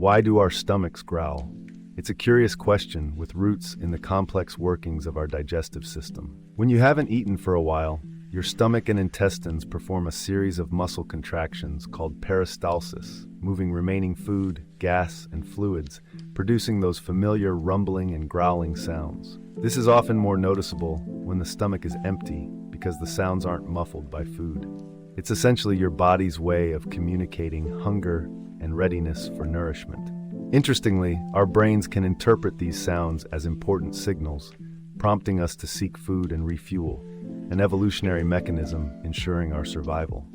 Why do our stomachs growl? It's a curious question with roots in the complex workings of our digestive system. When you haven't eaten for a while, your stomach and intestines perform a series of muscle contractions called peristalsis, moving remaining food, gas, and fluids, producing those familiar rumbling and growling sounds. This is often more noticeable when the stomach is empty because the sounds aren't muffled by food. It's essentially your body's way of communicating hunger and readiness for nourishment. Interestingly, our brains can interpret these sounds as important signals, prompting us to seek food and refuel, an evolutionary mechanism ensuring our survival.